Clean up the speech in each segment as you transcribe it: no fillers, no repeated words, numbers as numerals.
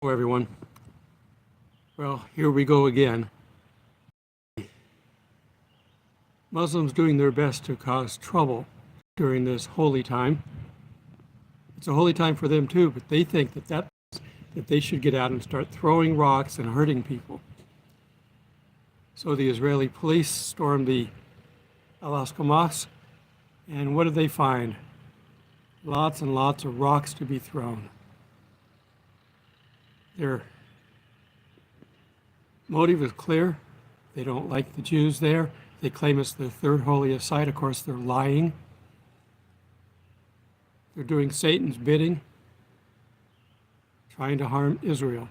Hello, everyone. Well, here we go again. Muslims doing their best to cause trouble during this holy time. It's a holy time for them too, but they think that they should get out and start throwing rocks and hurting people. So the Israeli police stormed the Al-Aqsa Mosque, and what did they find? Lots and lots of rocks to be thrown. Their motive is clear. They don't like the Jews there. They claim it's the third holiest site. Of course, they're lying. They're doing Satan's bidding, trying to harm Israel.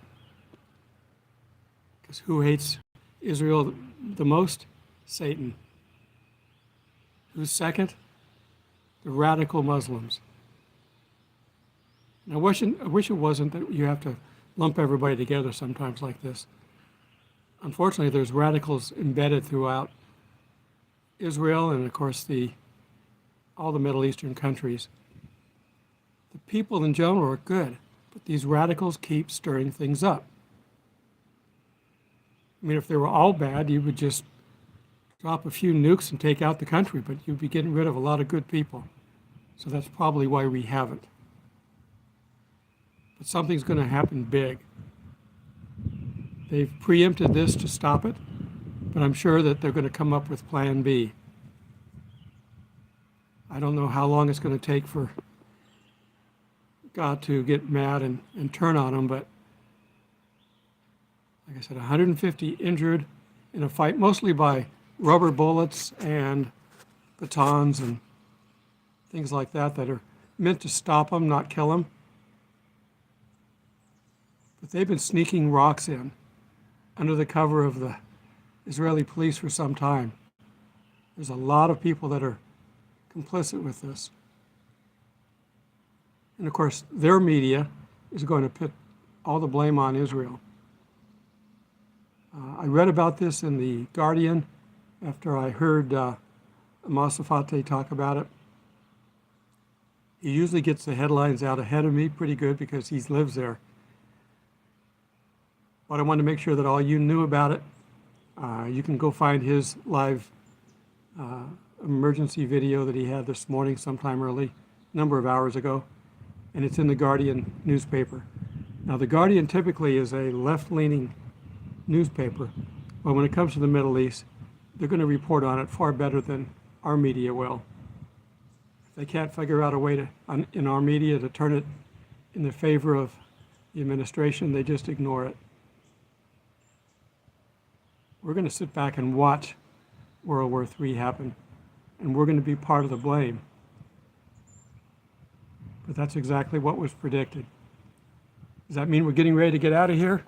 Because who hates Israel the most? Satan. Who's second? The radical Muslims. And I wish it wasn't that you have to lump everybody together sometimes like this. Unfortunately, there's radicals embedded throughout Israel and, of course, all the Middle Eastern countries. The people in general are good, but these radicals keep stirring things up. I mean, if they were all bad, you would just drop a few nukes and take out the country, but you'd be getting rid of a lot of good people. So that's probably why we haven't. But something's going to happen big. They've preempted this to stop it, but I'm sure that they're going to come up with Plan B. I don't know how long it's going to take for God to get mad and turn on them, but like I said, 150 injured in a fight, mostly by rubber bullets and batons and things like that are meant to stop them, not kill them. But they've been sneaking rocks in under the cover of the Israeli police for some time. There's a lot of people that are complicit with this. And of course, their media is going to put all the blame on Israel. I read about this in The Guardian after I heard Masafate talk about it. He usually gets the headlines out ahead of me pretty good because he lives there. But I wanted to make sure that all you knew about it. You can go find his live emergency video that he had this morning sometime early, a number of hours ago, and it's in the Guardian newspaper. Now, the Guardian typically is a left-leaning newspaper, but when it comes to the Middle East, they're going to report on it far better than our media will. If they can't figure out a way in our media to turn it in the favor of the administration, they just ignore it. We're going to sit back and watch World War III happen, and we're going to be part of the blame. But that's exactly what was predicted. Does that mean we're getting ready to get out of here?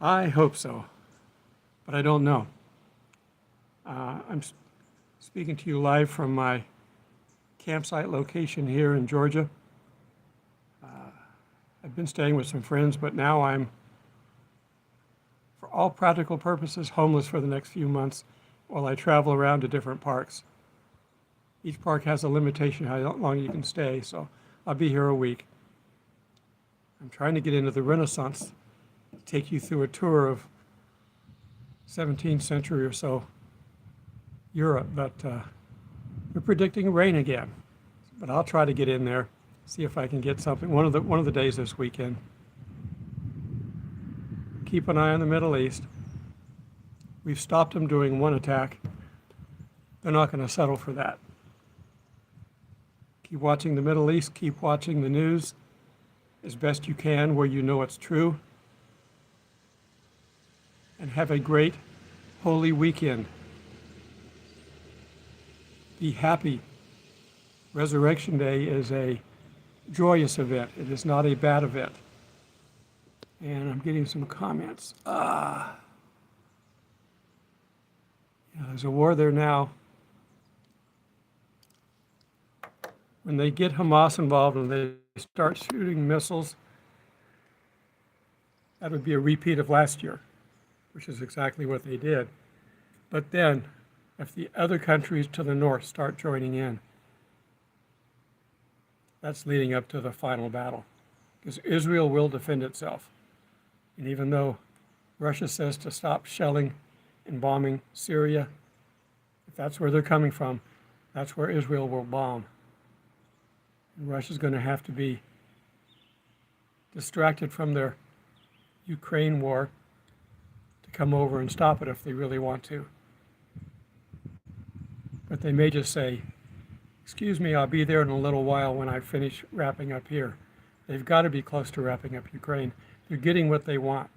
I hope so, but I don't know. I'm speaking to you live from my campsite location here in Georgia. I've been staying with some friends, but now I'm, for all practical purposes, homeless for the next few months while I travel around to different parks. Each park has a limitation how long you can stay, so I'll be here a week. I'm trying to get into the Renaissance, take you through a tour of 17th century or so Europe, but they're predicting rain again. But I'll try to get in there, see if I can get something one of the days this weekend. Keep an eye on the Middle East. We've stopped them doing one attack. They're not going to settle for that. Keep watching the Middle East, keep watching the news as best you can where you know it's true. And have a great holy weekend. Be happy. Resurrection Day is a joyous event. It is not a bad event. And I'm getting some comments. There's a war there now. When they get Hamas involved and they start shooting missiles, that would be a repeat of last year, which is exactly what they did. But then, if the other countries to the north start joining in, that's leading up to the final battle, because Israel will defend itself. And even though Russia says to stop shelling and bombing Syria, if that's where they're coming from, that's where Israel will bomb. And Russia's going to have to be distracted from their Ukraine war to come over and stop it if they really want to. But they may just say, excuse me, I'll be there in a little while when I finish wrapping up here. They've got to be close to wrapping up Ukraine. They're getting what they want,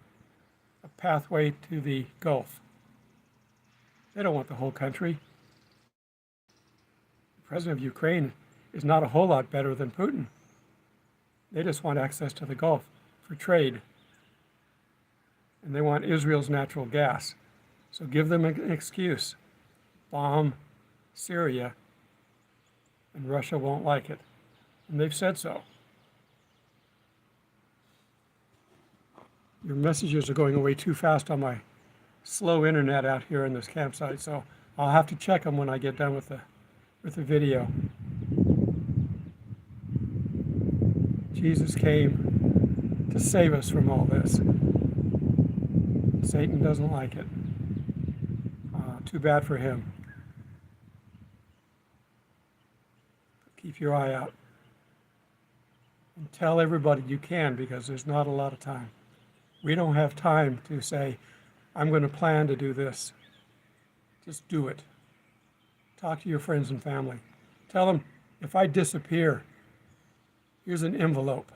a pathway to the Gulf. They don't want the whole country. The president of Ukraine is not a whole lot better than Putin. They just want access to the Gulf for trade. And they want Israel's natural gas. So give them an excuse. Bomb Syria, and Russia won't like it. And they've said so. Your messages are going away too fast on my slow internet out here in this campsite, so I'll have to check them when I get done with the video. Jesus came to save us from all this. Satan doesn't like it. Too bad for him. Keep your eye out. And tell everybody you can, because there's not a lot of time. We don't have time to say, I'm going to plan to do this. Just do it. Talk to your friends and family. Tell them, if I disappear, here's an envelope.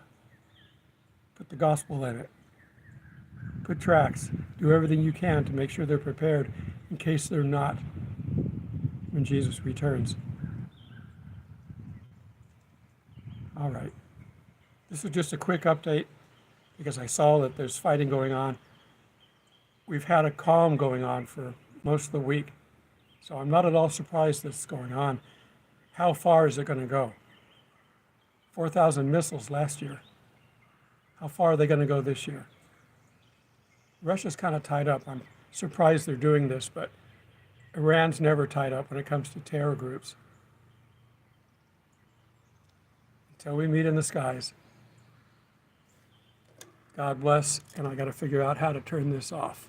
Put the gospel in it. Put tracts. Do everything you can to make sure they're prepared in case they're not when Jesus returns. All right. This is just a quick update because I saw that there's fighting going on. We've had a calm going on for most of the week, so I'm not at all surprised this is going on. How far is it going to go? 4,000 missiles last year. How far are they going to go this year? Russia's kind of tied up. I'm surprised they're doing this, but Iran's never tied up when it comes to terror groups. Until we meet in the skies. God bless, and I got to figure out how to turn this off.